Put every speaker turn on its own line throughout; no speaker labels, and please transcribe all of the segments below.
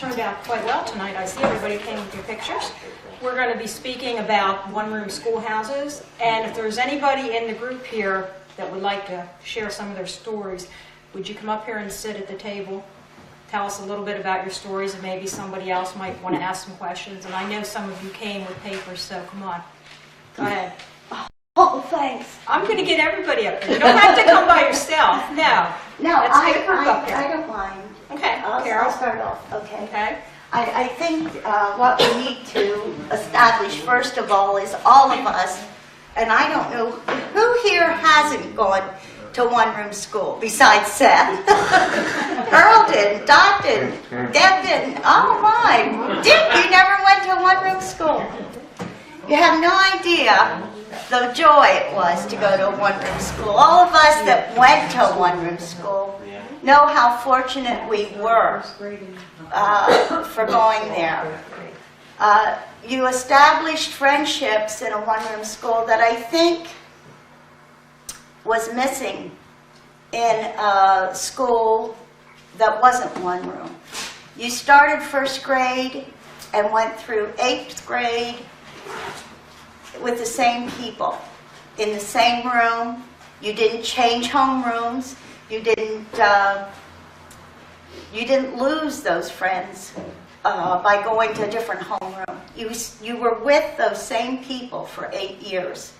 turned out quite well tonight. I see everybody came with your pictures. We're going to be speaking about one-room schoolhouses, and if there's anybody in the group here that would like to share some of their stories, would you come up here and sit at the table? Tell us a little bit about your stories, and maybe somebody else might want to ask some questions. And I know some of you came with papers, so come on. Go ahead.
Oh, thanks.
I'm going to get everybody up here. You don't have to come by yourself. No.
No,
Let's get a group up here.
I don't mind.
Okay,
I'll
Carol.
start off. Okay.
Okay.
I think what we need to establish, first of all, is all of us, and I don't know who here hasn't gone to one-room school besides Seth. Earl didn't, Dot didn't, Deb didn't. Oh my, Dick, you never went to one-room school. You have no idea the joy it was to go to a one-room school. All of us that went to a one-room school know how fortunate we were for going there. You established friendships in a one-room school that I think was missing in a school that wasn't one room. You started first grade and went through 8th grade with the same people in the same room. You didn't change homerooms. You didn't lose those friends by going to a different homeroom. You were with those same people for 8 years.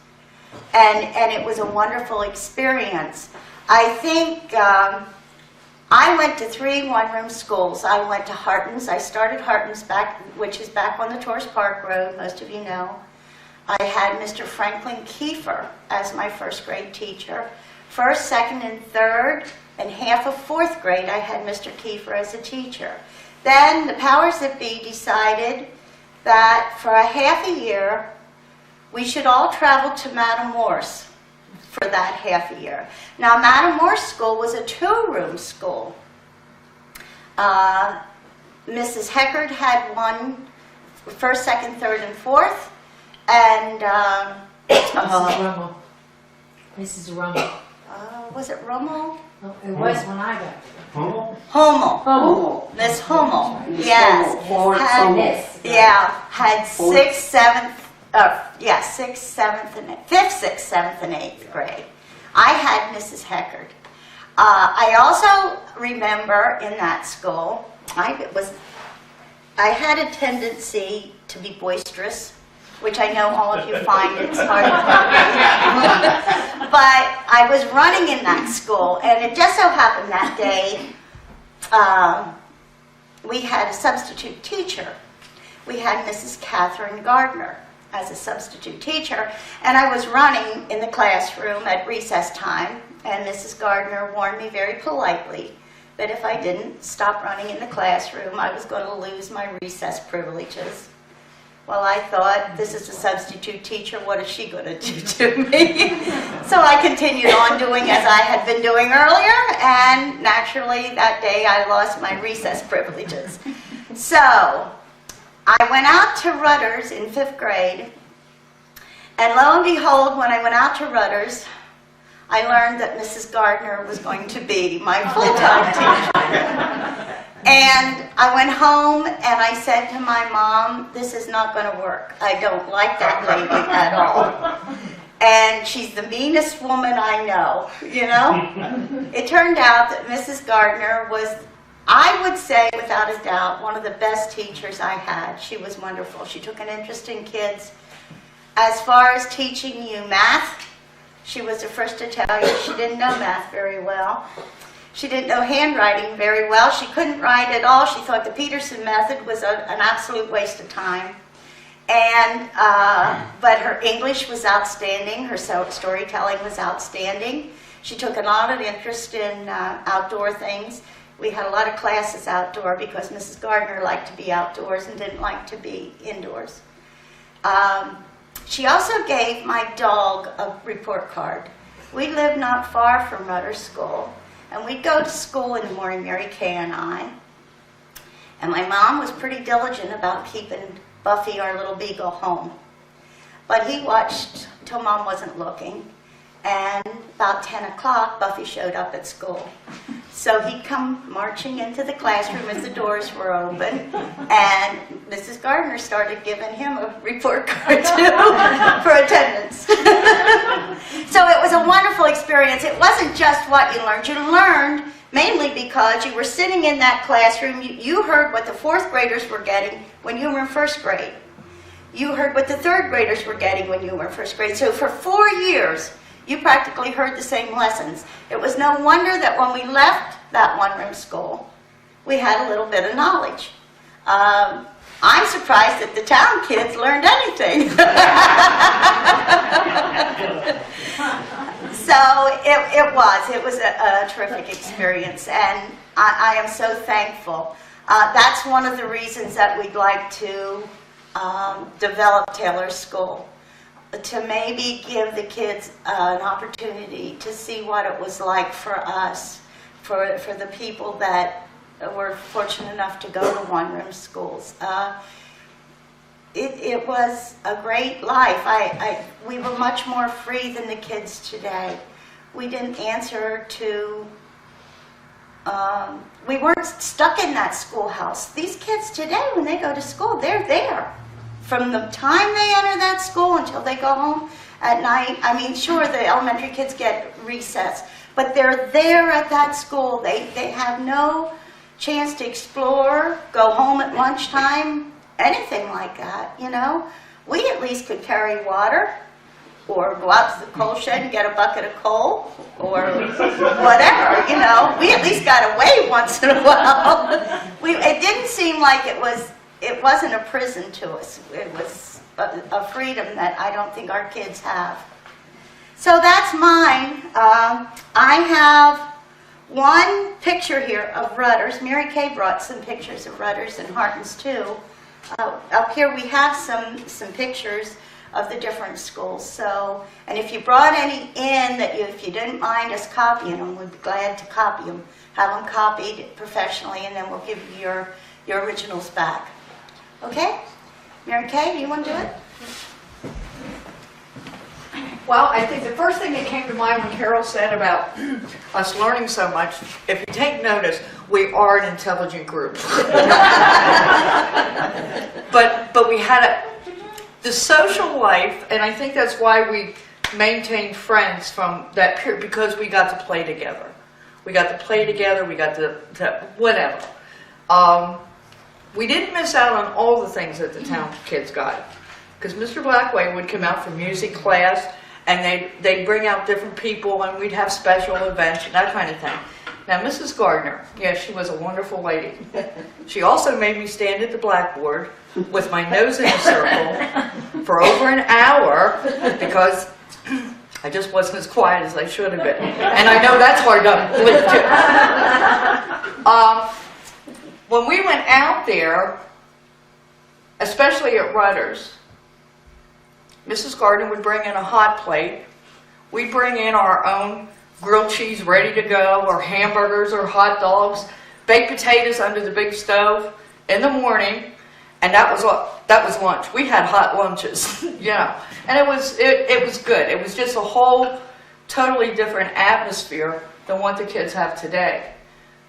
And it was a wonderful experience. I think I went to 3 one-room schools. I went to Harton's. I started Harton's, which is back on the Torres Park Road, most of you know. I had Mr. Franklin Kiefer as my first grade teacher. First, second, and third, and half of 4th grade, I had Mr. Kiefer as a teacher. Then the powers that be decided that for a half a year, we should all travel to Madam Morse for that half a year. Now, Madam Morse School was a 2-room school. Mrs. Heckard had one, first, second, third, and fourth, and
Mrs. Rummel. Mrs. Rummel.
Was it Rummel?
Oh, it was when I got there.
Hummel. Miss Hummel. Yes. Had 6th, 7th. 6th, 7th, and 5th, 6th, 7th, and 8th grade. I had Mrs. Heckard. I also remember in that school, I had a tendency to be boisterous, which I know all of you find it's hard to find. But I was running in that school, and it just so happened that day we had a substitute teacher. We had Mrs. Catherine Gardner as a substitute teacher, and I was running in the classroom at recess time, and Mrs. Gardner warned me very politely that if I didn't stop running in the classroom, I was going to lose my recess privileges. Well, I thought, this is a substitute teacher, what is she going to do to me? So I continued on doing as I had been doing earlier, and naturally that day I lost my recess privileges. So I went out to Rutgers in 5th grade, and lo and behold, when I went out to Rutgers, I learned that Mrs. Gardner was going to be my full-time teacher. And I went home and I said to my mom, this is not going to work. I don't like that lady at all. And she's the meanest woman I know, you know? It turned out that Mrs. Gardner was, I would say without a doubt, one of the best teachers I had. She was wonderful. She took an interest in kids. As far as teaching you math, she was the first to tell you she didn't know math very well. She didn't know handwriting very well. She couldn't write at all. She thought the Peterson method was an absolute waste of time. And but her English was outstanding. Her storytelling was outstanding. She took a lot of interest in outdoor things. We had a lot of classes outdoor because Mrs. Gardner liked to be outdoors and didn't like to be indoors. She also gave my dog a report card. We lived not far from Rutgers School, and we'd go to school in the morning, Mary Kay and I. And my mom was pretty diligent about keeping Buffy, our little beagle, home. But he watched till Mom wasn't looking, and about 10 o'clock, Buffy showed up at school. So he'd come marching into the classroom as the doors were open, and Mrs. Gardner started giving him a report card too for attendance. So it was a wonderful experience. It wasn't just what you learned. You learned mainly because you were sitting in that classroom. You heard what the fourth graders were getting when you were in first grade. You heard what the third graders were getting when you were in first grade. So for 4 years, you practically heard the same lessons. It was no wonder that when we left that one-room school, we had a little bit of knowledge. I'm surprised that the town kids learned anything. So it was a terrific experience, and I am so thankful. That's one of the reasons that we'd like to develop Taylor's School, to maybe give the kids an opportunity to see what it was like for us, for the people that were fortunate enough to go to one-room schools. It was a great life. We were much more free than the kids today. We didn't answer to, we weren't stuck in that schoolhouse. These kids today, when they go to school, they're there. From the time they enter that school until they go home at night. I mean, sure, the elementary kids get recess, but they're there at that school. They have no chance to explore, go home at lunchtime, anything like that, you know. We at least could carry water, or go out to the coal shed and get a bucket of coal, or whatever, you know. We at least got away once in a while. It didn't seem like it wasn't a prison to us. It was a freedom that I don't think our kids have. So that's mine. I have one picture here of Rudders. Mary Kay brought some pictures of Rudders and Hartons too. Up here we have some pictures of the different schools. So, and if you brought any in that if you didn't mind us copying them, we'd be glad to copy them. Have them copied professionally, and then we'll give you your originals back. Okay? Mary Kay, do you want to do it?
Well, I think the first thing that came to mind when Carol said about us learning so much, if you take notice, we are an intelligent group. But we had the social life, and I think that's why we maintained friends from that period, because we got to play together. We got to play together, we got to whatever. We didn't miss out on all the things that the town kids got, because Mr. Blackway would come out from music class, and they'd bring out different people, and we'd have special events and that kind of thing. Now, Mrs. Gardner, yes, she was a wonderful lady. She also made me stand at the blackboard with my nose in a circle for over an hour, because I just wasn't as quiet as I should have been. And I know that's hard to believe too. When we went out there, especially at Rudders, Mrs. Gardner would bring in a hot plate. We'd bring in our own grilled cheese ready to go, or hamburgers or hot dogs, baked potatoes under the big stove in the morning, and that was lunch. We had hot lunches, yeah, and it was good. It was just a whole totally different atmosphere than what the kids have today.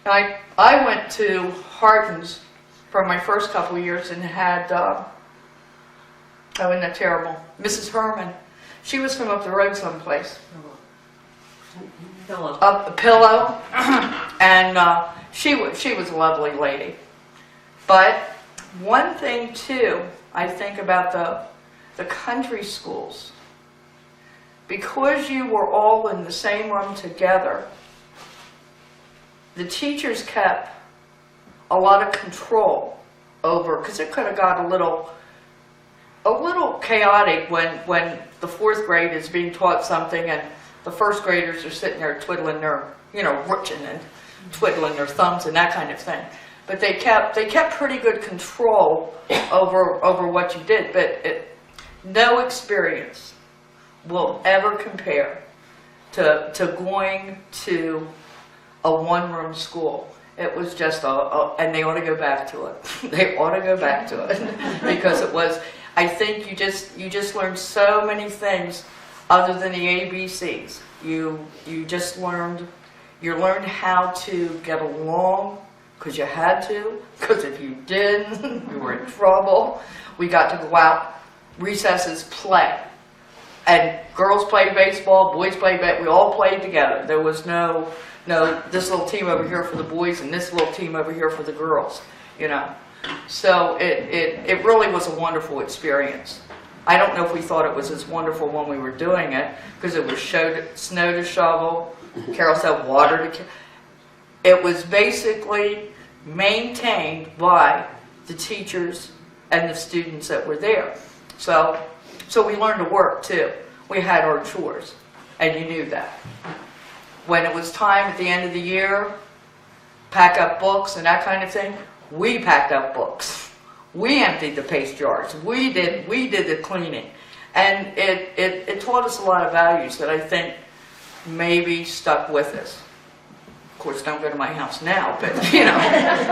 Now, I went to Hartons for my first couple of years and had isn't that terrible? Mrs. Herman. She was from up the road someplace. Up the Pillow. And she was a lovely lady. But one thing too, I think about the country schools. Because you were all in the same room together, the teachers kept a lot of control over, because it could have got a little chaotic when the fourth grade is being taught something and the first graders are sitting there twiddling their, rutching and twiddling their thumbs and that kind of thing. But they kept pretty good control over what you did. But no experience will ever compare to going to a one-room school. It was just and they ought to go back to it. They ought to go back to it because it was. I think you just learned so many things other than the ABCs. You just learned, You learned how to get along because you had to, because if you didn't, you were in trouble. We got to go out, recesses, play. And girls played baseball, boys played baseball, we all played together. There was no, this little team over here for the boys and this little team over here for the girls, you know. So it really was a wonderful experience. I don't know if we thought it was as wonderful when we were doing it, because it was snow to shovel, Carol said water to... It was basically maintained by the teachers and the students that were there. So we learned to work too. We had our chores, and you knew that. When it was time at the end of the year, pack up books and that kind of thing, we packed up books. We emptied the paste jars. We did the cleaning. And it taught us a lot of values that I think maybe stuck with us. Of course, don't go to my house now, but you know,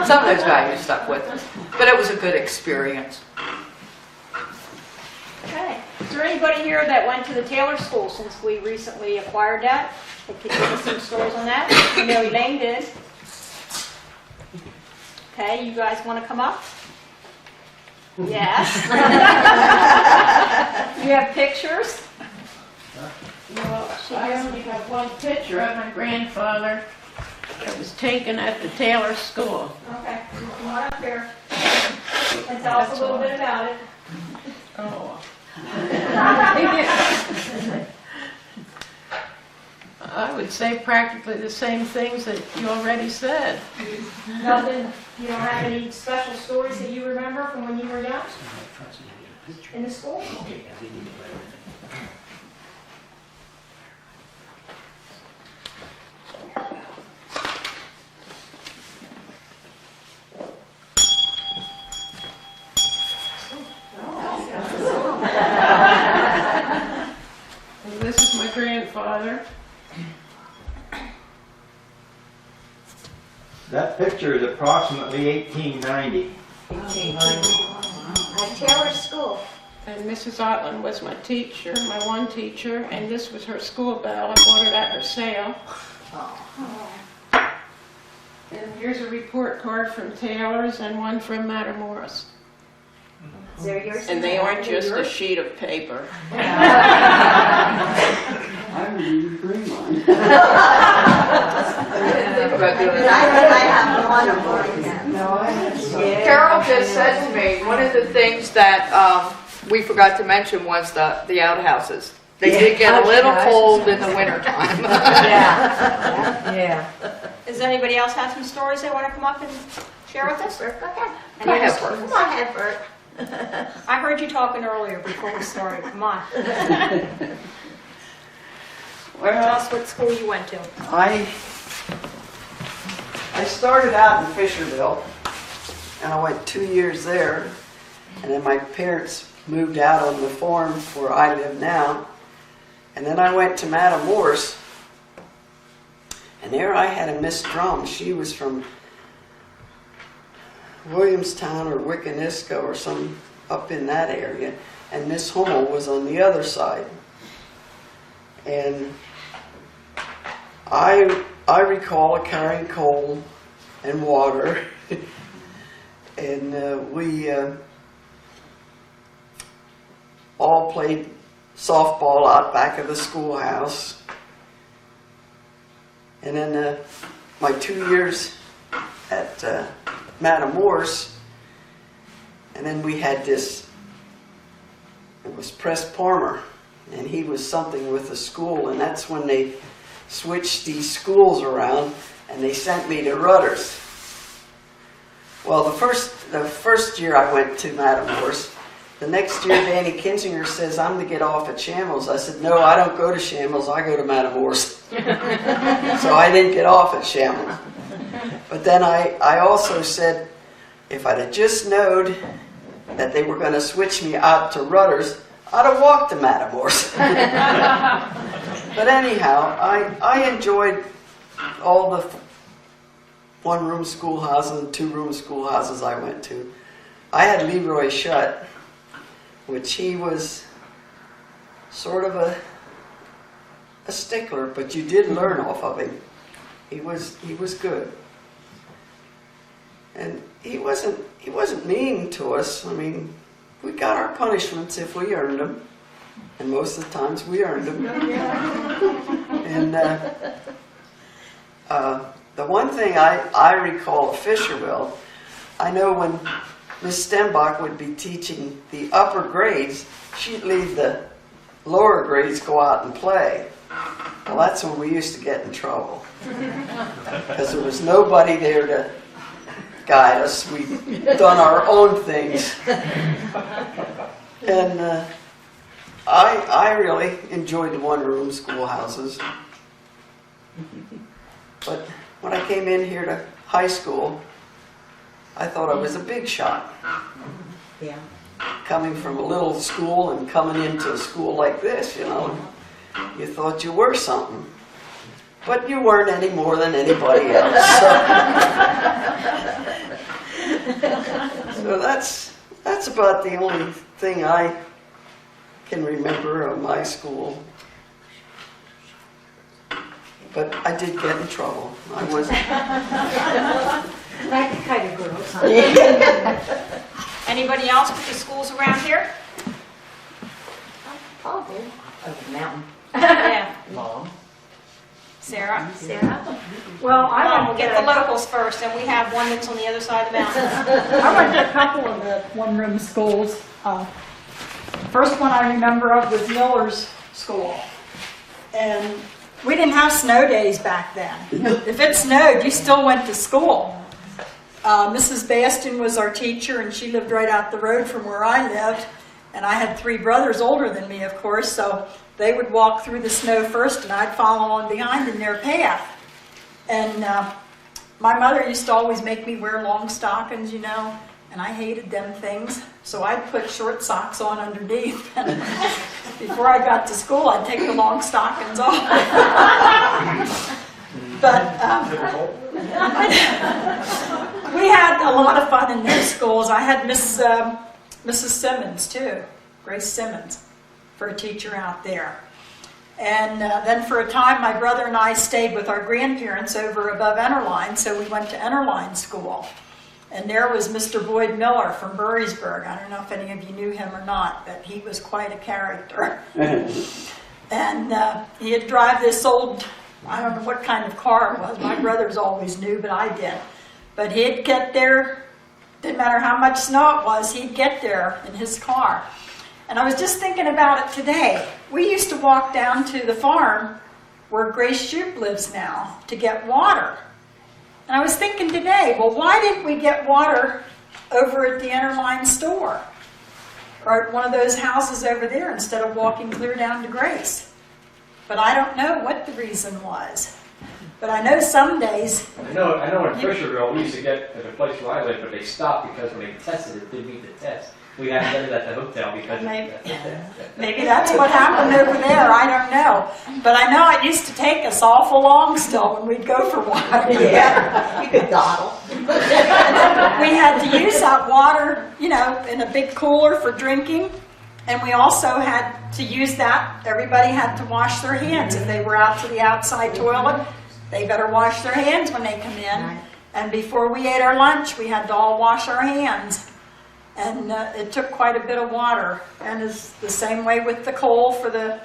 some of those values stuck with us. But it was a good experience.
Okay. Is there anybody here that went to the Taylor School since we recently acquired that? That could give us some stories on that? I know Elaine did. Okay, you guys want to come up? Yes. You have pictures?
Well, I only have one picture of my grandfather that was taken at the Taylor School.
Okay, come on up here and tell us a little bit about it.
Oh. I would say practically the same things that you already said.
Nothing, you don't have any special stories that you remember from when you were young in the school?
And this is my grandfather.
That picture is approximately 1890.
At Taylor School.
And Mrs. Otland was my teacher, my one teacher, and this was her school bell. I bought it at her sale. And here's a report card from Taylor's and one from Matamoros.
Is there yours?
And they aren't just a sheet of paper.
I read the green line.
I have one of them.
No, I had some.
Carol just said to me, one of the things that we forgot to mention was the outhouses. They did get a little cold in the wintertime.
Yeah.
Does anybody else have some stories they want to come up and share with us?
Bert, go ahead.
Go ahead, Bert.
Come on ahead, Bert.
I heard you talking earlier before we started. Come on. Tell
Well,
us what school you went to.
I started out in Fisherville, and I went 2 years there, and then my parents moved out on the farm where I live now, and then I went to Matamoros, and there I had a Miss Drum. She was from Williamstown or Wiccanisco or some up in that area, and Miss Hummel was on the other side. And I recall carrying coal and water, and we all played softball out back of the schoolhouse. And then my 2 years at Matamoros, and then we had this, it was Press Palmer, and he was something with the school, and that's when they switched these schools around, and they sent me to Rudders. Well, the first year I went to Matamoros, the next year Danny Kinzinger says, I'm to get off at Shambles. I said, no, I don't go to Shambles, I go to Matamoros. So I didn't get off at Shambles. But then I also said, if I'd have just known that they were going to switch me out to Rudders, I'd have walked to Matamoros. But anyhow, I enjoyed all the one-room schoolhouses and two-room schoolhouses I went to. I had Leroy Shutt, which he was sort of a stickler, but you did learn off of him. He was good. And he wasn't mean to us. I mean, we got our punishments if we earned them. And most of the times we earned them. And the one thing I recall of Fisherville, I know when Miss Stenbach would be teaching the upper grades, she'd leave the lower grades go out and play. Well, that's when we used to get in trouble. Because there was nobody there to guide us. We'd done our own things. And I really enjoyed the one-room schoolhouses. But when I came in here to high school, I thought I was a big shot.
Yeah.
Coming from a little school and coming into a school like this, you know, you thought you were something. But you weren't any more than anybody else. So that's about the only thing I can remember of my school. But I did get in trouble. I was.
Like the kind of girls, huh?
Anybody else with the schools around here?
Probably. Over the mountain.
Yeah.
Mom.
Sarah?
Well, I
We'll
went
get
to
the locals first, and we have one that's on the other side of the mountain.
I went to a couple of the one-room schools. First one I remember of was Miller's School. And we didn't have snow days back then. If it snowed, you still went to school. Mrs. Baston was our teacher, and she lived right out the road from where I lived. And I had 3 brothers older than me, of course, so they would walk through the snow first, and I'd follow on behind in their path. And my mother used to always make me wear long stockings, you know, and I hated them things. So I'd put short socks on underneath. And before I got to school, I'd take the long stockings off. But we had a lot of fun in those schools. I had Mrs. Simmons, too, Grace Simmons, for a teacher out there. And then for a time, my brother and I stayed with our grandparents over above Enterline, so we went to Enterline School. And there was Mr. Boyd Miller from Burrisburg. I don't know if any of you knew him or not, but he was quite a character. And he'd drive this old, I don't know what kind of car it was. My brothers always knew, but I didn't. But he'd get there, didn't matter how much snow it was, he'd get there in his car. And I was just thinking about it today. We used to walk down to the farm where Grace Shoup lives now to get water. And I was thinking today, well, why didn't we get water over at the Enterline store? Or at one of those houses over there instead of walking clear down to Grace? But I don't know what the reason was. But I know some days...
I know in Fisherville, we used to get at the place where I lived, but they stopped because when they tested it, didn't meet the test. We had to get it at the hotel because
Maybe that's what happened over there, I don't know. But I know it used to take us awful long still when we'd go for water.
Yeah, you could dawdle.
We had to use that water, you know, in a big cooler for drinking. And we also had to use that, everybody had to wash their hands. If they were out to the outside toilet, they better wash their hands when they come in. And before we ate our lunch, we had to all wash our hands. And it took quite a bit of water. And it's the same way with the coal for the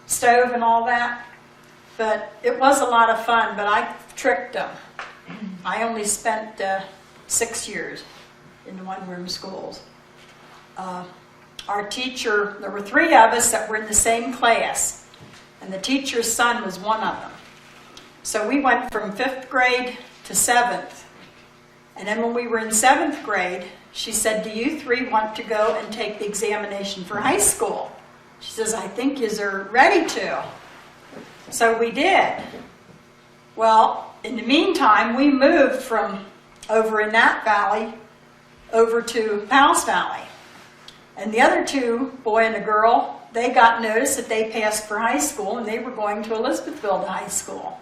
stove and all that. But it was a lot of fun, but I tricked them. I only spent 6 years in the one-room schools. Our teacher, there were 3 of us that were in the same class. And the teacher's son was one of them. So we went from 5th grade to 7th. And then when we were in 7th grade, she said, do you 3 want to go and take the examination for high school? She says, I think you're ready to. So we did. Well, in the meantime, we moved from over in that valley over to Powell's Valley. And the other 2, boy and a girl, they got notice that they passed for high school and they were going to Elizabethville to high school.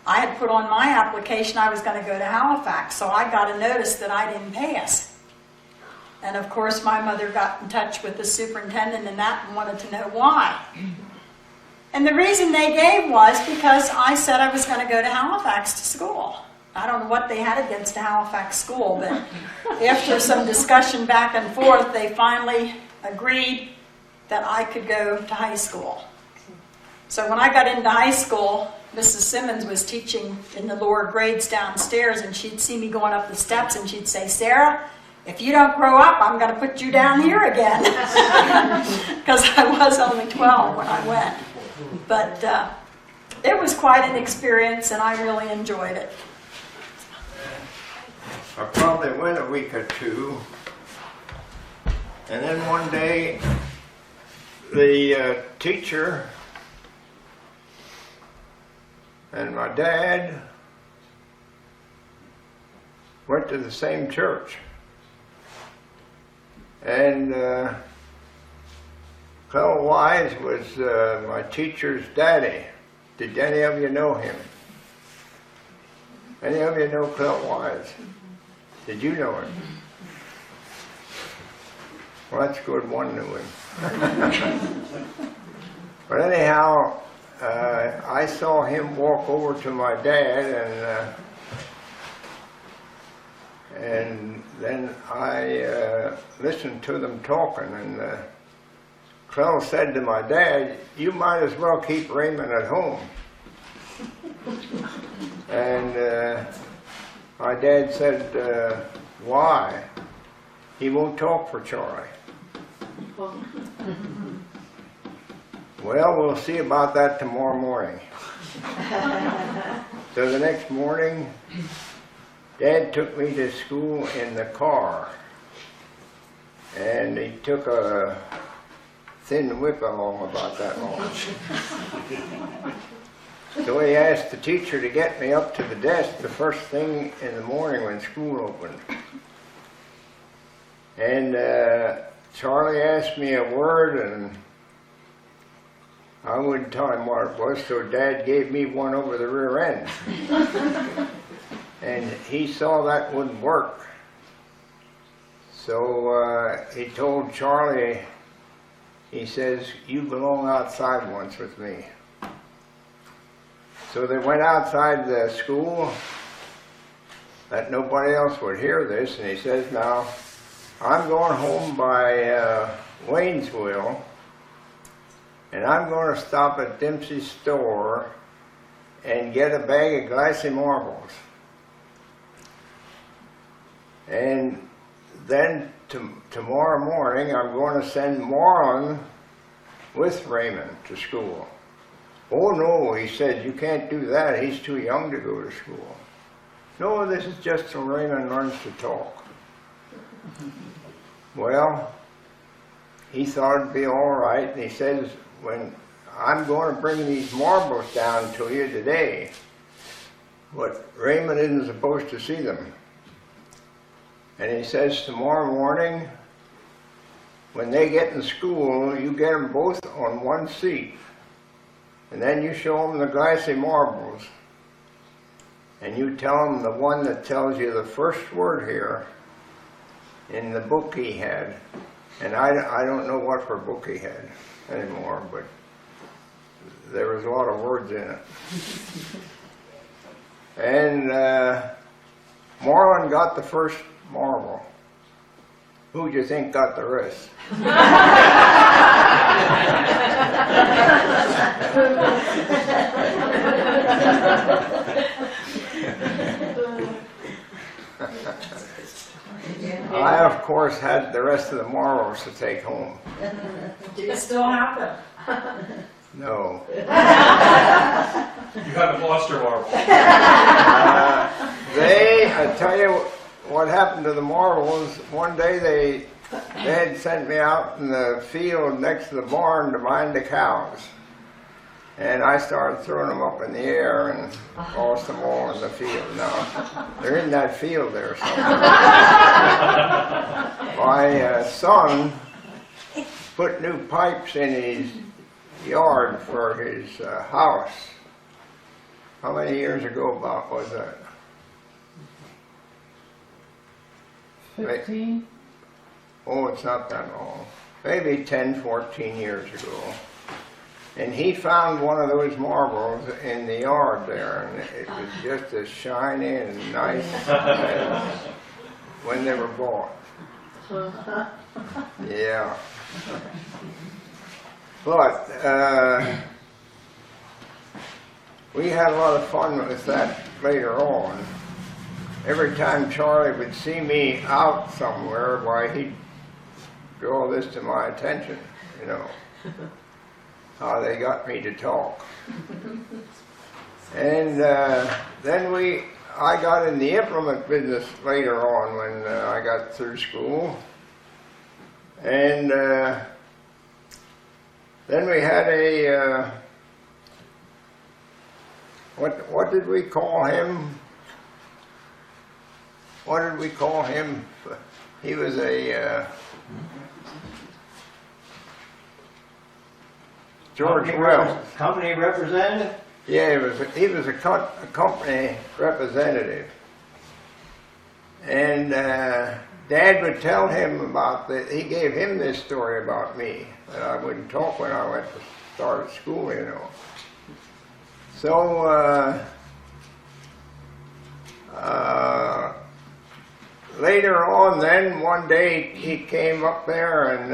I had put on my application I was going to go to Halifax, so I got a notice that I didn't pass. And of course my mother got in touch with the superintendent and that and wanted to know why. And the reason they gave was because I said I was going to go to Halifax to school. I don't know what they had against a Halifax school, but after some discussion back and forth, they finally agreed that I could go to high school. So when I got into high school, Mrs. Simmons was teaching in the lower grades downstairs, and she'd see me going up the steps, and she'd say, "Sarah, if you don't grow up, I'm going to put you down here again." Because I was only 12 when I went. But it was quite an experience, and I really enjoyed it.
I probably went a week or two, and then one day the teacher and my dad went to the same church, and Clell Wise was my teacher's daddy. Did any of you know him? Any of you know Clell Wise? Did you know him? Well, that's good, one knew him. But anyhow, I saw him walk over to my dad, and then I listened to them talking, and Clell said to my dad, "You might as well keep Raymond at home." And my dad said, "Why? He won't talk for Charlie." "Well, we'll see about that tomorrow morning." So the next morning, Dad took me to school in the car, and he took a thin whip along about that long. So he asked the teacher to get me up to the desk the first thing in the morning when school opened. And Charlie asked me a word, and I wouldn't tell him what it was, so Dad gave me one over the rear end. And he saw that wouldn't work. So he told Charlie, he says, "You belong outside once with me." So they went outside the school that nobody else would hear this, and he says, "Now, I'm going home by Waynesville, and I'm going to stop at Dempsey's store and get a bag of glassy marbles. And then tomorrow morning, I'm going to send Marlon with Raymond to school." "Oh no," he said, "you can't do that. He's too young to go to school." "No, this is just so Raymond learns to talk." Well, he thought it'd be all right, and he says, "When I'm going to bring these marbles down to you today, but Raymond isn't supposed to see them." And he says, "Tomorrow morning, when they get in school, you get them both on one seat. And then you show them the glassy marbles. And you tell them the one that tells you the first word here in the book he had." And I don't know what for book he had anymore, but there was a lot of words in it. And Marlon got the first marble. Who do you think got the rest? I, of course, had the rest of the marbles to take home.
Do you still have them?
No.
You haven't lost your marble.
I tell you what happened to the marbles. One day Dad sent me out in the field next to the barn to mind the cows. And I started throwing them up in the air and lost them all in the field. Now, they're in that field there somewhere. My son put new pipes in his yard for his house. How many years ago about was that?
15?
Oh, it's not that long. Maybe 10, 14 years ago. And he found one of those marbles in the yard there, and it was just as shiny and nice as when they were bought. Yeah. But we had a lot of fun with that later on. Every time Charlie would see me out somewhere, why, he'd draw this to my attention, you know, how they got me to talk. And then I got in the implement business later on when I got through school. And then we had a, what did we call him? What did we call him? He was a George Wells.
Company representative?
Yeah, he was a company representative. And Dad would tell him about he gave him this story about me, that I wouldn't talk when I went to start school, you know. So later on then, one day he came up there and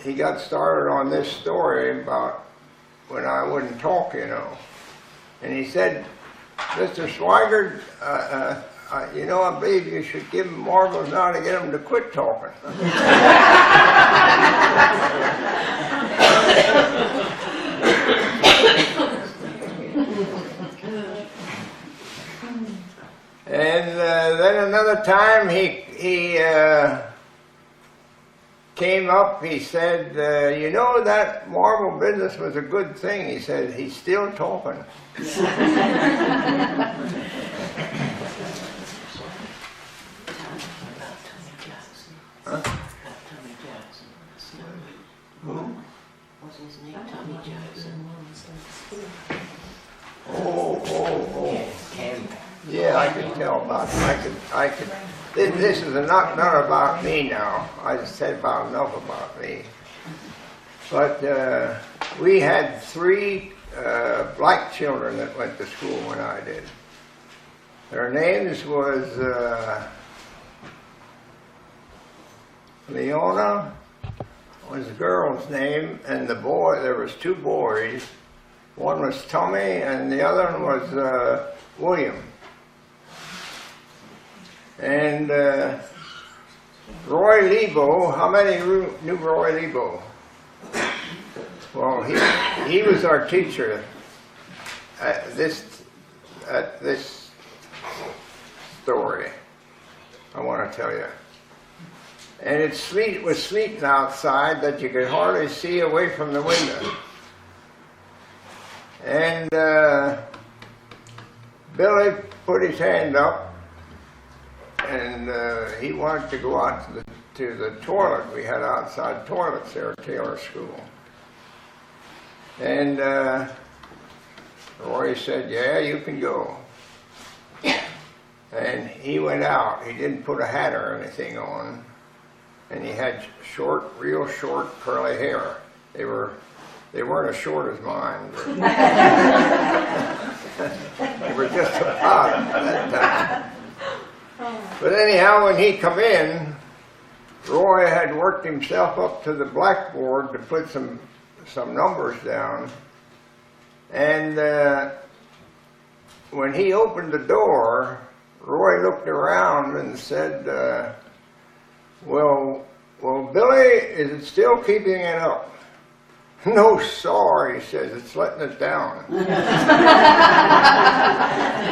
he got started on this story about when I wouldn't talk, you know. And he said, Mr. Swigert, you know, I believe you should give them marbles now to get them to quit talking. And then another time he came up, he said, you know, that marble business was a good thing. He said, he's still talking. Huh?
What's his name? Tommy Jackson.
Oh. Yeah, I can tell about it. I could. This is not about me now. I just said about enough about me. But we had 3 black children that went to school when I did. Their names was Leona was the girl's name, and the boy, there was 2 boys. One was Tommy, and the other one was William. And Roy Lebo, how many knew Roy Lebo? Well, he was our teacher at this story, I want to tell you. And it was sleeting outside that you could hardly see away from the window. And Billy put his hand up, and he wanted to go out to the toilet. We had outside toilets there at Taylor School. And Roy said, yeah, you can go. And he went out. He didn't put a hat or anything on. And he had short, real short, curly hair. They weren't as short as mine. They were just about at that time. But anyhow, when he come in, Roy had worked himself up to the blackboard to put some numbers down. And when he opened the door, Roy looked around and said, well, Billy, is it still keeping it up? No, sorry, he says, it's letting it down. You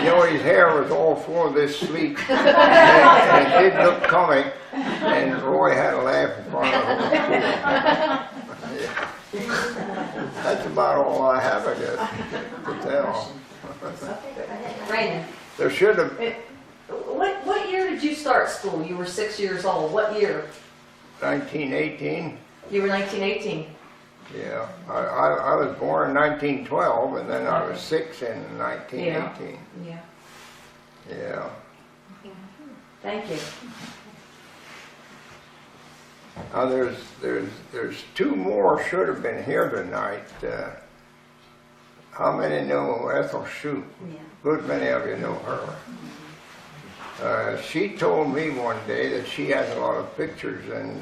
know, his hair was all full of this sleep, and it did look comic, and Roy had a laugh in front of the whole school. That's about all I have, I guess, to tell.
Raymond,
There should have,
what year did you start school? You were 6 years old. What year?
1918.
You were 1918.
Yeah, I was born in 1912, and then I was 6 in 1918.
Yeah.
Yeah.
Thank you.
Now, there's two more should have been here tonight. How many know Ethel Shoup?
Yeah.
Good many of you know her. She told me one day that she has a lot of pictures and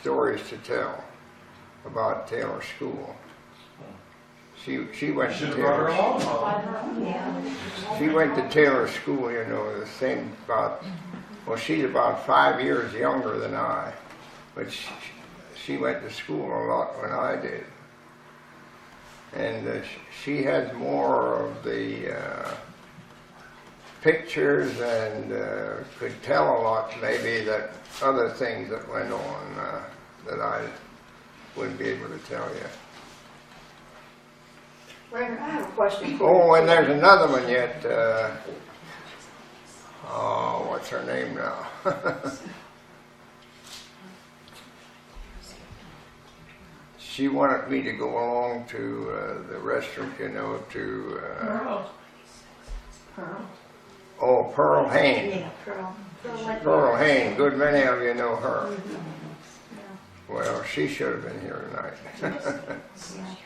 stories to tell about Taylor School. She went to Taylor. She went to Taylor School, you know, the same about. Well, she's about 5 years younger than I, but she went to school a lot when I did. And she has more of the pictures and could tell a lot maybe that other things that went on that I wouldn't be able to tell you.
Raymond, I have a question for you.
Oh, and there's another one yet. Oh, what's her name now? She wanted me to go along to the restaurant, you know, to... Oh, Pearl Hain.
Yeah, Pearl.
Pearl Hain. Good many of you know her. Well, she should have been here tonight.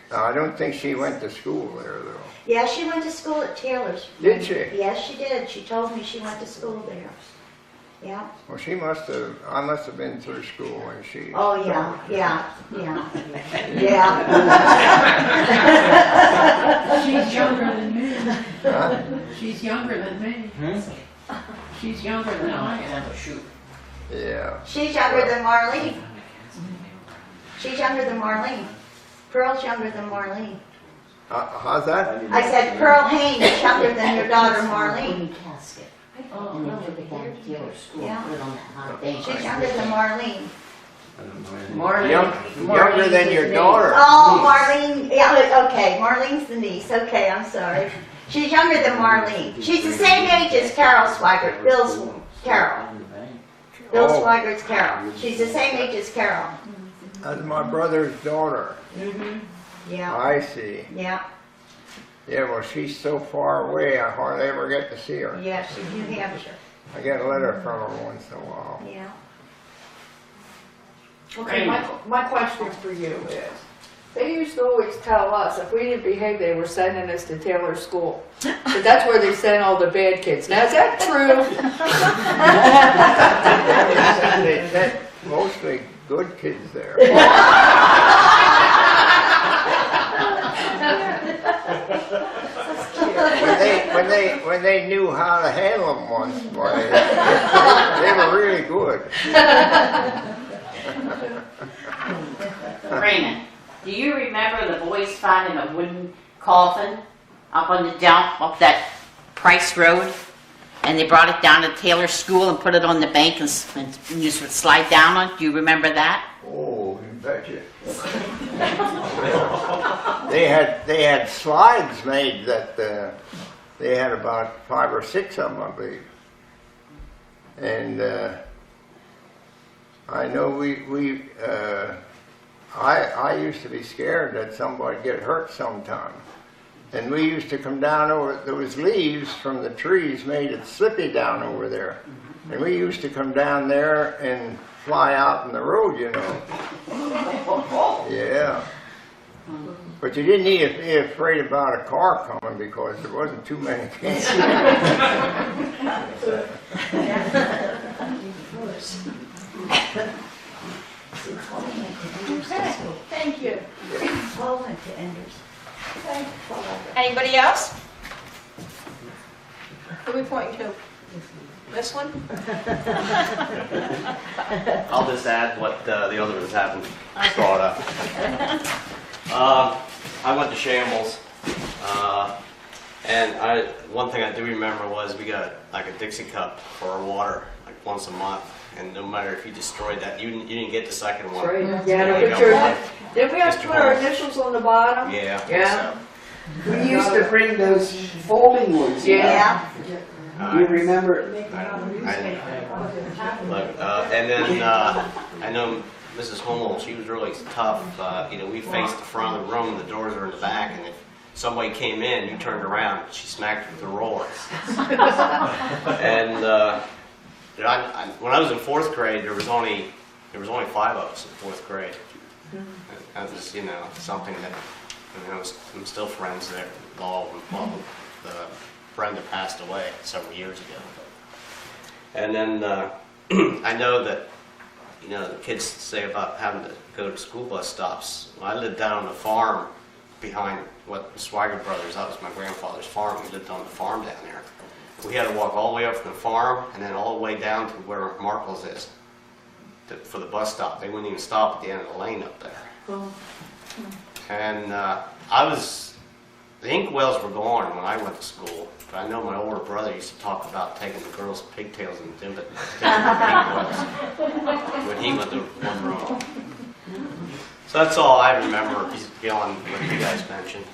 Now, I don't think she went to school there, though.
Yeah, she went to school at Taylor's.
Did she?
Yes, she did. She told me she went to school there. Yeah.
Well, she must have, I must have been through school when she...
Oh, yeah, yeah, yeah. Yeah.
She's younger than me.
Huh?
She's younger than me. She's younger than I am.
Yeah.
She's younger than Marlene. She's younger than Marlene. Pearl's younger than Marlene.
How's that?
I said Pearl Hain is younger than your daughter Marlene.
And they took it down to Taylor School,
Yeah.
put it on that hot day.
She's younger than Marlene.
Younger than your daughter.
Oh, Marlene, yeah, okay, Marlene's the niece. Okay, I'm sorry. She's younger than Marlene. She's the same age as Carol Swigert, Bill's Carol. Bill
Oh.
Swigert's Carol. She's the same age as Carol.
That's my brother's daughter.
Yeah,
I see.
yeah,
Yeah, well, she's so far away, I hardly ever get to see her.
yeah, she's New Hampshire.
I get a letter from her once in a while.
Yeah.
Okay, my question for you is, they used to always tell us if we didn't behave, they were sending us to Taylor School. But that's where they send all the bad kids. Now, is that true?
They sent mostly good kids there. When they knew how to handle them once, boy, they were really good.
Raymond, do you remember the boys finding a wooden coffin up on the dump up that Price Road? And they brought it down to Taylor School and put it on the bank and you just would slide down on it. Do you remember that?
Oh, you betcha. They had slides made that they had about 5 or 6 of them, I believe. And I know I used to be scared that somebody'd get hurt sometime. And we used to come down over, there was leaves from the trees made it slippy down over there. And we used to come down there and fly out in the road, you know. Yeah. But you didn't need to be afraid about a car coming because there wasn't too many cars.
Thank you. All went to Enders.
Anybody else? Who are we pointing to? This one?
I'll just add what the other ones haven't brought up. I went to Shambles, and one thing I do remember was we got like a Dixie cup for our water like once a month, and no matter if you destroyed that, you didn't get the second one.
Right.
You
Yeah,
only
put
got one.
did we have to
Mr.
put our
Holmes.
initials on the bottom?
Yeah.
Yeah.
We used to bring those folding ones.
Yeah.
You remember?
And then I know Mrs. Hummel, she was really tough. We faced the front of the room, the doors are in the back, and if somebody came in, you turned around, she smacked you with the rollers. And when I was in 4th grade, there was only there was only 5 of us in 4th grade. That was, you know, something that, I mean, I'm still friends there. All Brenda passed away several years ago. And then I know that, you know, the kids say about having to go to school bus stops. When I lived down on the farm behind what the Swigert brothers, that was my grandfather's farm. We lived on the farm down there. We had to walk all the way up from the farm and then all the way down to where Markle's is for the bus stop. They wouldn't even stop at the end of the lane up there. And the Inkwells were gone when I went to school. But I know my older brother used to talk about taking the girls' pigtails and dipping them in Inkwells when he went to one room. So that's all I remember beyond what you guys mentioned.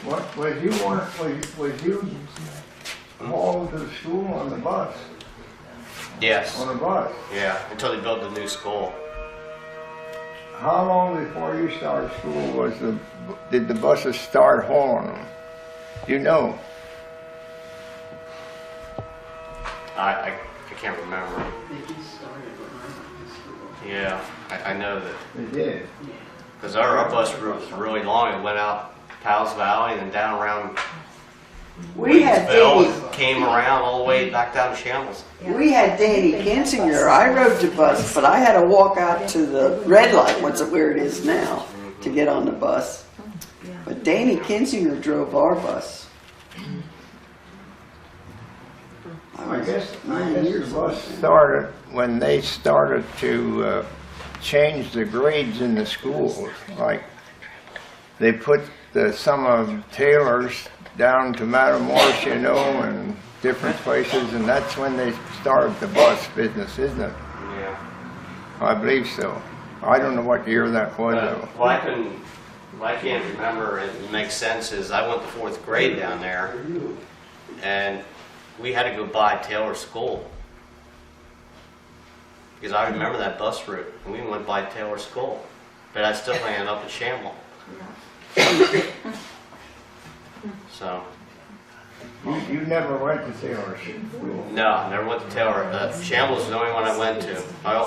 What, was you hauled to school on the bus?
Yes.
On a bus?
Yeah, until they built the new school.
How long before you started school did the buses start hauling them? You know?
I can't remember. Yeah, I know that.
They did.
Because our bus route was really long. It went out Powell's Valley and then down around
We had
Waynesville
Danny,
and came around all the way back down to Shambles.
we had Danny Kinsinger. I rode the bus, but I had to walk out to the red light, where it is now, to get on the bus. But Danny Kinsinger drove our bus.
I guess the bus started when they started to change the grades in the schools. Like they put some of Taylor's down to Matamoros, you know, and different places, and that's when they started the bus business, isn't it?
Yeah.
I believe so. I don't know what year that was, though.
Well, I can't remember, and it makes sense, is I went to 4th grade down there, and we had to go by Taylor School. Because I remember that bus route, and we went by Taylor School. But I still ended up at Shamble. So.
You never went to Taylor School?
No, I never went to Taylor. Shambles was the only one I went to. Our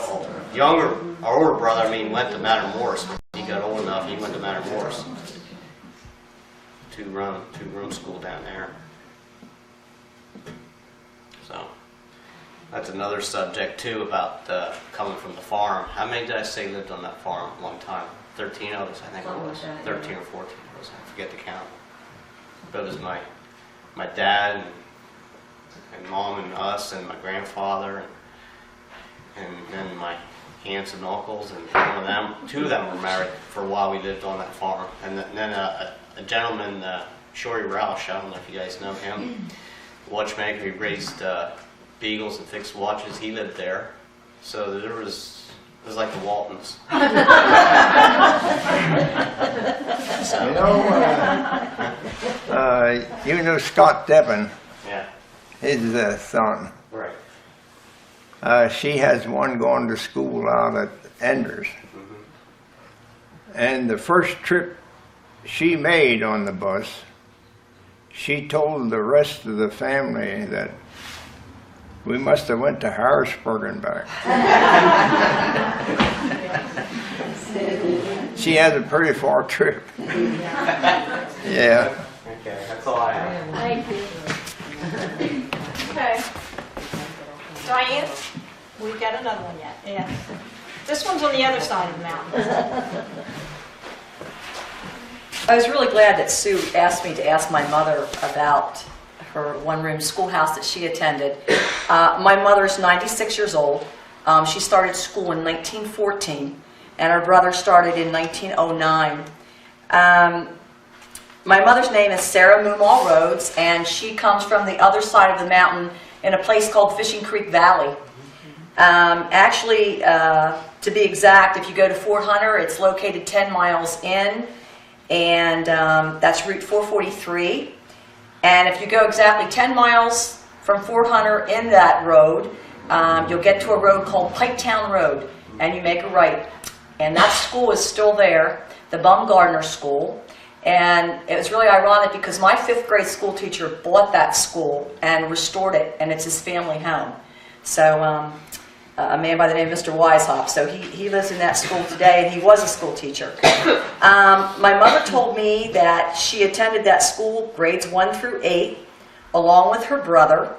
older brother, went to Matamoros. He got old enough, he went to Matamoros. Two-room school down there. So, that's another subject too about coming from the farm. How many did I say lived on that farm a long time? 13 of us, I think it was. 13 or 14 of us, I forget the count. But it was my dad and mom and us and my grandfather and then my aunts and uncles, and two of them were married for a while. We lived on that farm, and then a gentleman, Shory Roush, I don't know if you guys know him, watchmaker. He raised beagles and fixed watches. He lived there, so it was like the Waltons.
You know Scott Devon,
Yeah.
his son.
Right.
She has one going to school out at Enders. And the first trip she made on the bus, she told the rest of the family that we must have went to Harrisburg and back. She has a pretty far trip. Yeah.
Okay, that's all I have.
Thank you.
Okay. Diane, we've got another one yet. Yeah. This one's on the other side of the mountain.
I was really glad that Sue asked me to ask my mother about her one-room schoolhouse that she attended. My mother's 96 years old. She started school in 1914, and her brother started in 1909. My mother's name is Sarah Moomaw Rhodes, and she comes from the other side of the mountain in a place called Fishing Creek Valley. Actually, to be exact, if you go to Fort Hunter, it's located 10 miles in, and that's Route 443. And if you go exactly 10 miles from Fort Hunter in that road, you'll get to a road called Piketown Road, and you make a right. And that school is still there, the Baumgardner School. And it was really ironic because my 5th grade school teacher bought that school and restored it, and it's his family home. So a man by the name of Mr. Weishaupt. So he lives in that school today, and he was a school teacher. My mother told me that she attended that school grades 1 through 8, along with her brother,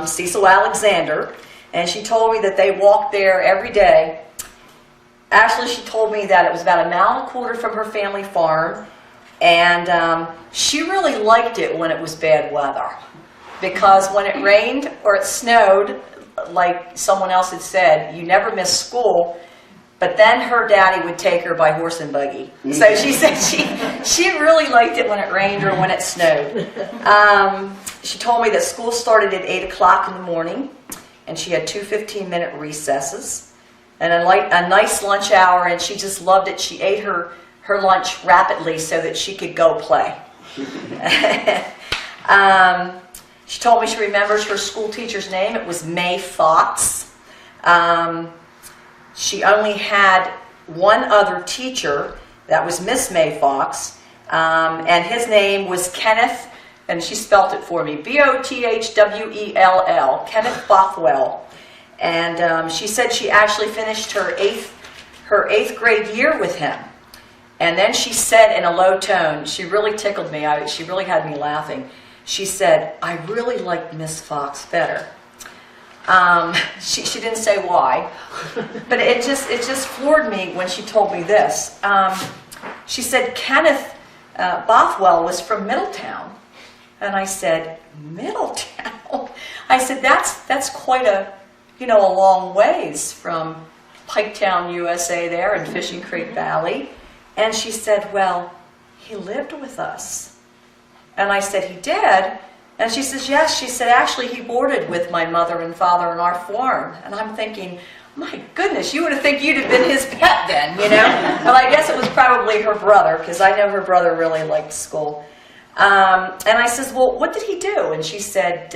Cecil Alexander, and she told me that they walked there every day. Actually, she told me that it was about 1.25 miles from her family farm, and she really liked it when it was bad weather, because when it rained or it snowed, like someone else had said, you never missed school. But then her daddy would take her by horse and buggy. So she said she really liked it when it rained or when it snowed. She told me that school started at 8 o'clock in the morning, and she had 2 15-minute recesses and a nice lunch hour, and she just loved it. She ate her lunch rapidly so that she could go play. She told me she remembers her school teacher's name. It was May Fox. She only had one other teacher, that was Miss May Fox, and his name was Kenneth, and she spelt it for me, Bothwell, Kenneth Bothwell. And she said she actually finished her eighth grade year with him. And then she said in a low tone, she really tickled me, she really had me laughing. She said, "I really liked Miss Fox better." She didn't say why, but it just floored me when she told me this. She said Kenneth Bothwell was from Middletown, and I said, "Middletown?" I said, "That's quite a long ways from Piketown, USA, there in Fishing Creek Valley." And she said, "Well, he lived with us." And I said, "He did?" And she says, "Yes." She said, "Actually, he boarded with my mother and father on our farm." And I'm thinking, my goodness, you would have think you'd have been his pet then, But I guess it was probably her brother, because I know her brother really liked school. And I says, "Well, what did he do?" And she said,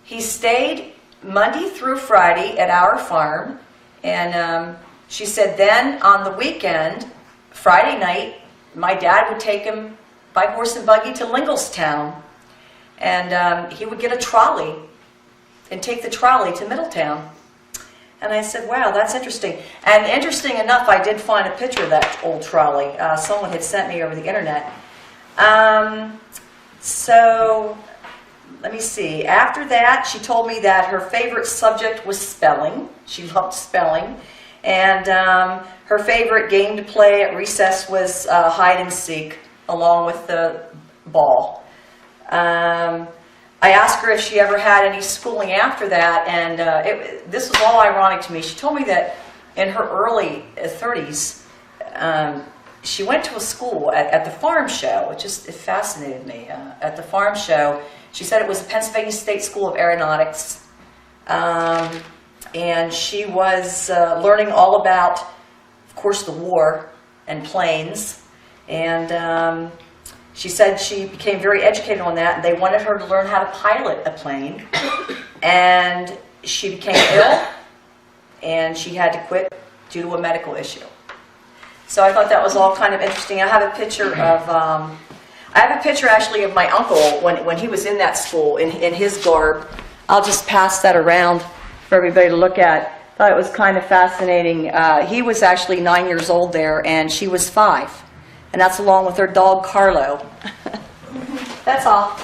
he stayed Monday through Friday at our farm. And she said, then on the weekend, Friday night, my dad would take him by horse and buggy to Linglestown. And he would get a trolley and take the trolley to Middletown. And I said, wow, that's interesting. And interesting enough, I did find a picture of that old trolley. Someone had sent me over the internet. So, let me see. After that, she told me that her favorite subject was spelling. She loved spelling. And her favorite game to play at recess was hide and seek, along with the ball. I asked her if she ever had any schooling after that, and this was all ironic to me. She told me that in her early 30s, she went to a school at the farm show. It fascinated me. At the farm show, she said it was the Pennsylvania State School of Aeronautics, and she was learning all about, of course, the war and planes, and she said she became very educated on that, and they wanted her to learn how to pilot a plane. And she became ill, and she had to quit due to a medical issue. So I thought that was all kind of interesting. I have a picture of, actually of my uncle when he was in that school in his garb. I'll just pass that around for everybody to look at. I thought it was kind of fascinating. He was actually 9 years old there, and she was 5. And that's along with her dog, Carlo. That's all.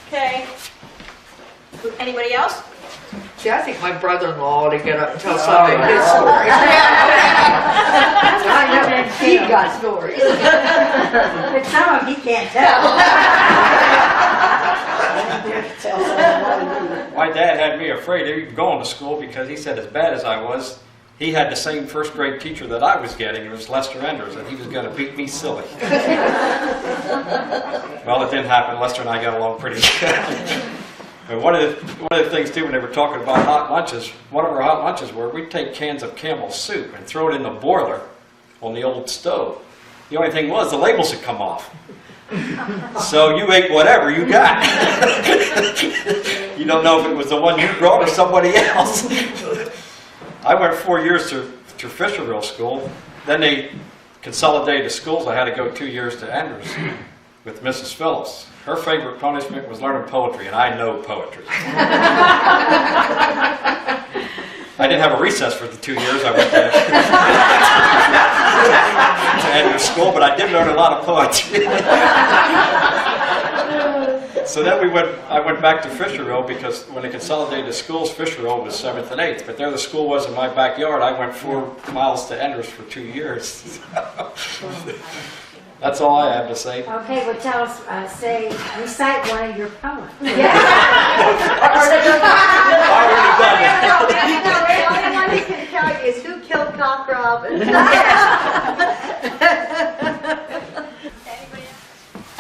Okay. Anybody else?
See, I think my brother-in-law ought to get up and tell somebody his story. I know he got stories.
But some of them he can't tell.
My dad had me afraid of even going to school because he said as bad as I was, he had the same first grade teacher that I was getting. It was Lester Enders, and he was going to beat me silly. Well, it didn't happen. Lester and I got along pretty good. But one of the things, too, when they were talking about hot lunches, one of our hot lunches were we'd take cans of Campbell's soup and throw it in the boiler on the old stove. The only thing was the labels had come off. So you ate whatever you got. You don't know if it was the one you brought or somebody else. I went 4 years to Fisherville School. Then they consolidated the schools. I had to go 2 years to Enders. with Mrs. Phillips. Her favorite punishment was learning poetry, and I know poetry. I didn't have a recess for the 2 years I went to Andrews School, but I did learn a lot of poetry. So then I went back to Fisherville because when they consolidated the schools, Fisherville was 7th and 8th. But there the school was in my backyard. I went 4 miles to Andrews for 2 years. That's all I have to say.
Okay, well tell us, recite one of your poems.
No, the only one he can tell you is who killed Cock Robin.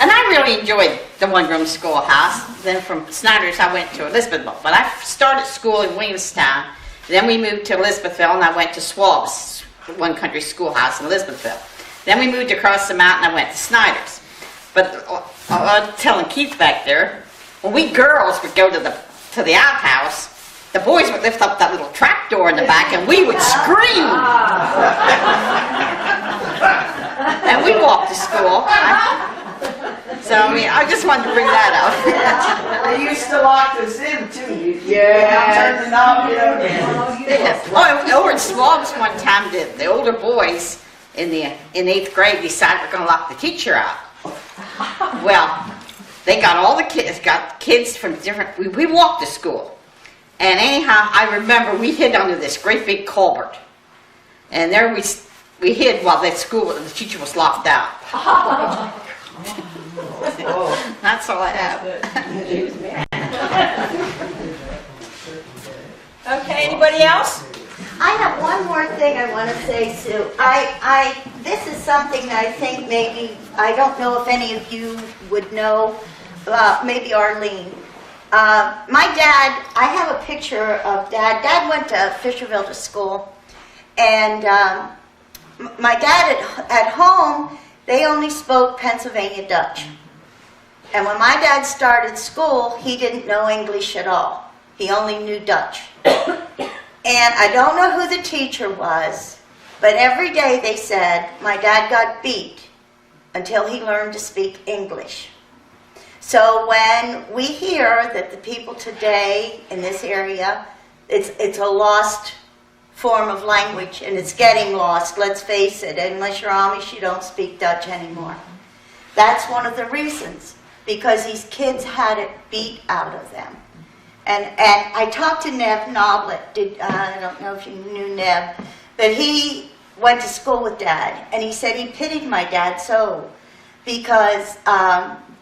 And I really enjoyed the one-room schoolhouse. Then from Snyder's, I went to Elizabethville. But I started school in Williamstown. Then we moved to Elizabethville, and I went to Schwab's One Country Schoolhouse in Elizabethville. Then we moved across the mountain, I went to Snyder's. But I was telling Keith back there, when we girls would go to the outhouse, the boys would lift up that little trap door in the back, and we would scream. And we'd walk to school. So, I mean, I just wanted to bring that up.
They used to lock us in too.
Yeah.
Turn the knob,
Over at Schwab's one time, the older boys in 8th grade decided we're going to lock the teacher out. Well, they got all the kids from different, we walked to school. And anyhow, I remember we hid under this great big culvert. And there we hid while the teacher was locked out. That's all I have.
Okay, anybody else?
I have one more thing I want to say, Sue. This is something that I think maybe, I don't know if any of you would know, maybe Arlene. My dad, I have a picture of Dad. Dad went to Fisherville to school, and my dad at home, they only spoke Pennsylvania Dutch. And when my dad started school, he didn't know English at all. He only knew Dutch. And I don't know who the teacher was, but every day they said my dad got beat until he learned to speak English. So when we hear that the people today in this area, it's a lost form of language, and it's getting lost, let's face it. Unless you're Amish, you don't speak Dutch anymore. That's one of the reasons, because these kids had it beat out of them. And I talked to Nev Noblet. I don't know if you knew Nev, but he went to school with Dad, and he said he pitied my dad so, because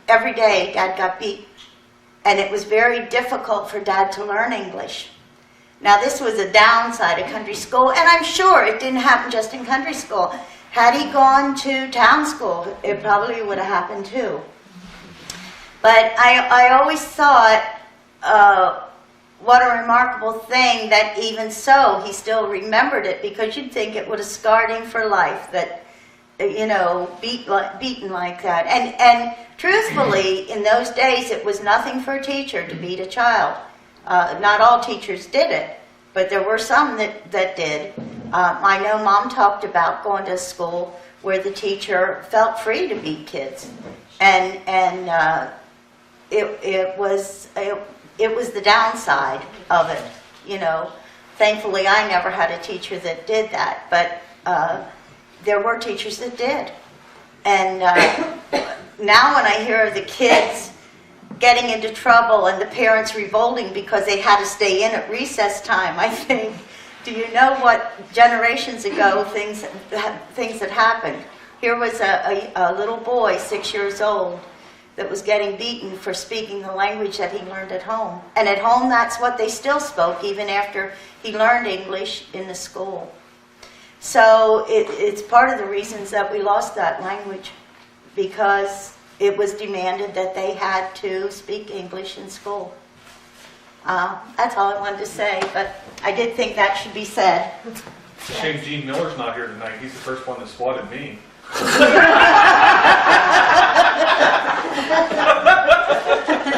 every day Dad got beat, and it was very difficult for Dad to learn English. Now this was a downside of country school, and I'm sure it didn't happen just in country school. Had he gone to town school, it probably would have happened too. But I always thought, what a remarkable thing that even so he still remembered it, because you'd think it would have scarred him for life, that, you know, beaten like that. And truthfully, in those days, it was nothing for a teacher to beat a child. Not all teachers did it, but there were some that did. I know Mom talked about going to a school where the teacher felt free to beat kids, and it was the downside of it. You know, thankfully I never had a teacher that did that, but there were teachers that did. And now when I hear the kids getting into trouble and the parents revolting because they had to stay in at recess time, I think, do you know what generations ago things that happened? Here was a little boy, 6 years old, that was getting beaten for speaking the language that he learned at home. And at home, that's what they still spoke, even after he learned English in the school. So it's part of the reasons that we lost that language, because it was demanded that they had to speak English in school. That's all I wanted to say, but I did think that should be said.
It's a shame Gene Miller's not here tonight. He's the first one that swatted me.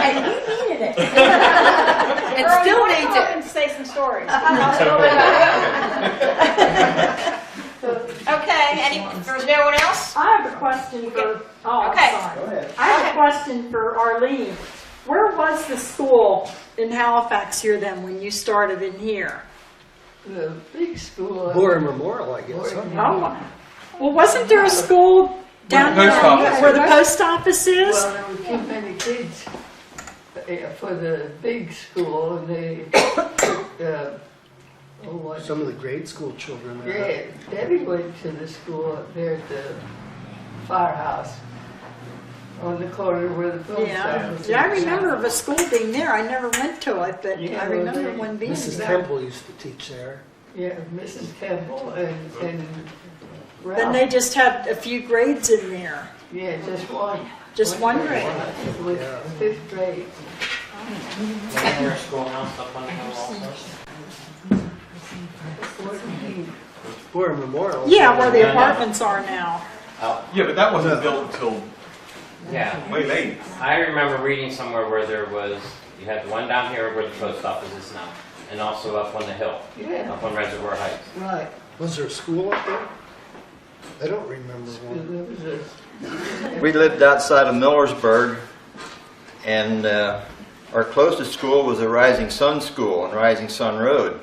And he needed it.
And still needs it. To say some stories. Okay, there's no one else?
I have a question for,
okay.
sorry.
Go ahead.
I have
question for Arlene. Where was the school in Halifax here then when you started in here?
The big school.
Boyer Memorial, I guess. Huh?
Oh, well, wasn't there a school down
Where the
there
post office
where the
is.
post office is?
Well, there were too many kids for the big school, and they
Some of the grade school children there.
yeah, Debbie went to the school up there at the firehouse on the corner where the post office is.
Yeah, I remember of a school being there. I never went to it, but I remember one being
Mrs.
there.
Temple used to teach there.
Yeah, Mrs. Campbell and Ralph.
Then they just had a few grades in there.
Yeah, just one.
Just one grade.
With fifth grade.
Their schoolhouse up on the hill also.
Boyer Memorial.
Yeah, where the apartments are now.
Yeah, but that wasn't built until
Yeah.
way late.
I remember reading somewhere where there was, you had one down here where the post office is now, and also up on the hill,
Yeah.
up on Reservoir Heights.
Right.
Was there a school up there? I don't remember one.
There was a
We lived outside of Millersburg, and our closest school was a Rising Sun School on Rising Sun Road.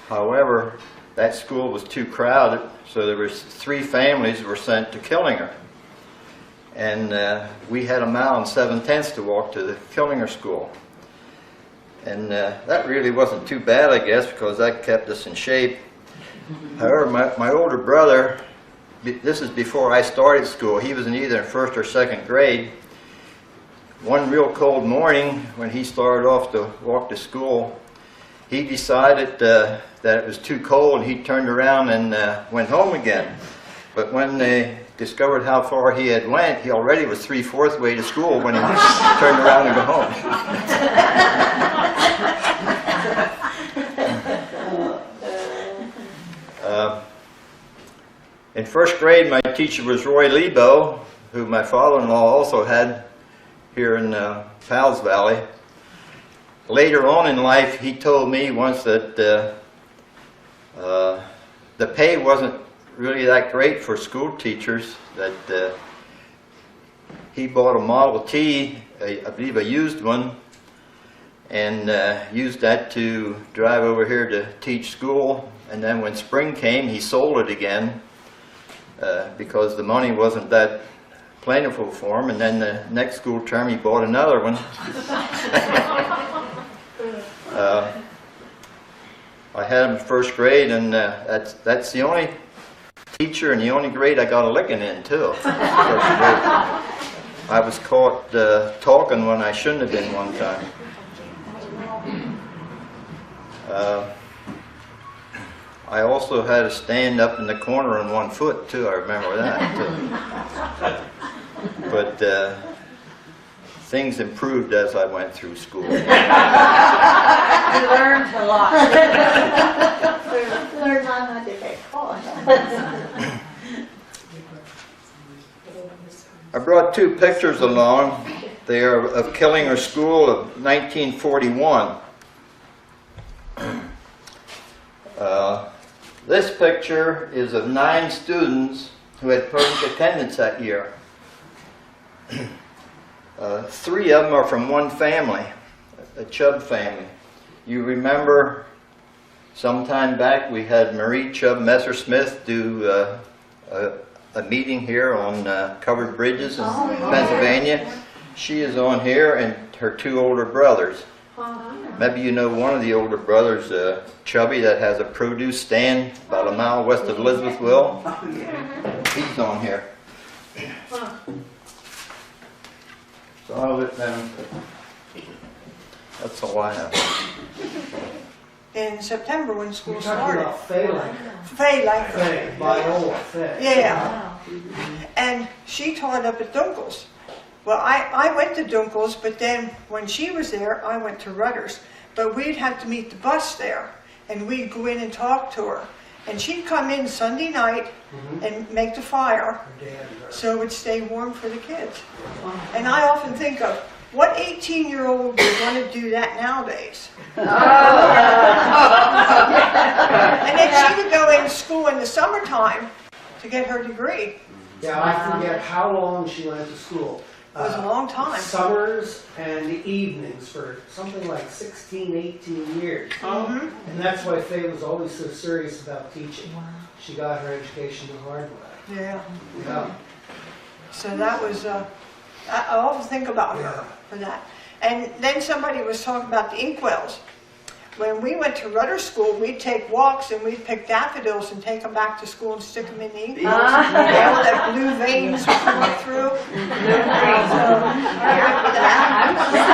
However, that school was too crowded, so there was 3 families were sent to Killinger. And we had a mile and 7/10 to walk to the Killinger School. And that really wasn't too bad, I guess, because that kept us in shape. However, my older brother, this is before I started school, he was in either 1st or 2nd grade. One real cold morning, when he started off to walk to school, he decided that it was too cold, and he turned around and went home again. But when they discovered how far he had went, he already was 3/4 way to school when he turned around to go home. In 1st grade, my teacher was Roy Lebo, who my father-in-law also had here in Powell's Valley. Later on in life, he told me once that the pay wasn't really that great for school teachers, that he bought a Model T, I believe a used one, and used that to drive over here to teach school. And then when spring came, he sold it again because the money wasn't that plentiful for him. And then the next school term, he bought another one. I had him in 1st grade, and that's the only teacher and the only grade I got a licking in, too. 1st grade. I was caught talking when I shouldn't have been one time. I also had to stand up in the corner on 1 foot, too. I remember that, too. But things improved as I went through school.
You learned a lot. Learned not to get caught.
I brought 2 pictures along. They are of Killinger School of 1941. This picture is of 9 students who had perfect attendance that year. 3 of them are from one family, a Chubb family. You remember sometime back we had Marie Chubb Messersmith do a meeting here on covered bridges in Pennsylvania. She is on here, and her 2 older brothers. Maybe you know one of the older brothers, Chubby, that has a produce stand about a mile west of Elizabethville. He's on here. So I'll let them. That's all I have.
In September when school
You're talking
started.
about Faye.
Faye,
Viola Faye.
Yeah. And she taught up at Dunkel's. Well, I went to Dunkel's, but then when she was there, I went to Rutter's. But we'd have to meet the bus there, and we'd go in and talk to her. And she'd come in Sunday night and make the fire so it would stay warm for the kids. And I often think of, what 18-year-old would want to do that nowadays? And then she would go in school in the summertime to get her degree.
Yeah, I forget how long she went to school.
It was a long time.
Summers and the evenings for something like 16, 18 years.
Mhm.
And that's why Faye was always so serious about teaching. She got her education the hard way.
Yeah.
Yeah.
So that was, I often think about her for that. And then somebody was talking about the inkwells. When we went to Rudder School, we'd take walks and we'd pick daffodils and take them back to school and stick them in the inkwells. All that blue veins coming through. I remember that.